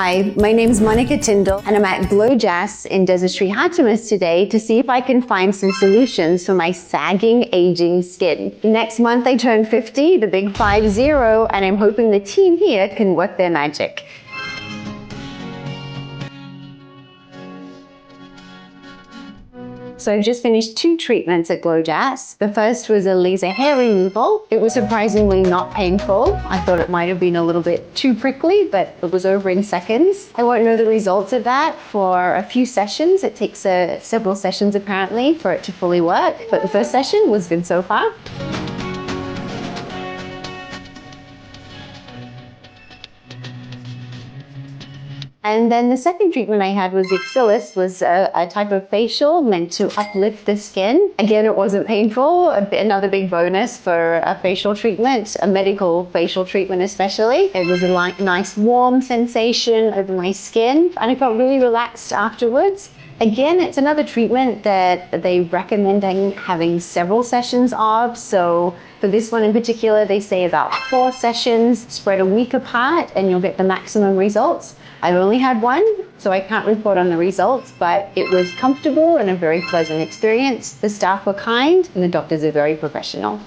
Hi, my name is Monica Tindall and I'm at GLOJAS in Desert Tree Artemis today to see if I can find some solutions for my sagging, aging skin. Next month I turn 50, the big 50, and I'm hoping the team here can work their magic. So I've just finished 2 treatments at GLOJAS. The first was a laser hair removal. It was surprisingly not painful. I thought it might have been a little bit too prickly, but it was over in seconds. I won't know the results of that for a few sessions. It takes several sessions apparently for it to fully work, but the first session was good so far. And then the second treatment I had was a type of facial meant to uplift the skin. Again, it wasn't painful. Another big bonus for a facial treatment, a medical facial treatment especially. It was a nice warm sensation over my skin, and I felt really relaxed afterwards. Again, it's another treatment that they recommend having several sessions of. So for this one in particular, they say about 4 sessions spread a week apart and you'll get the maximum results. I've only had one, so I can't report on the results, but it was comfortable and a very pleasant experience. The staff were kind and the doctors are very professional.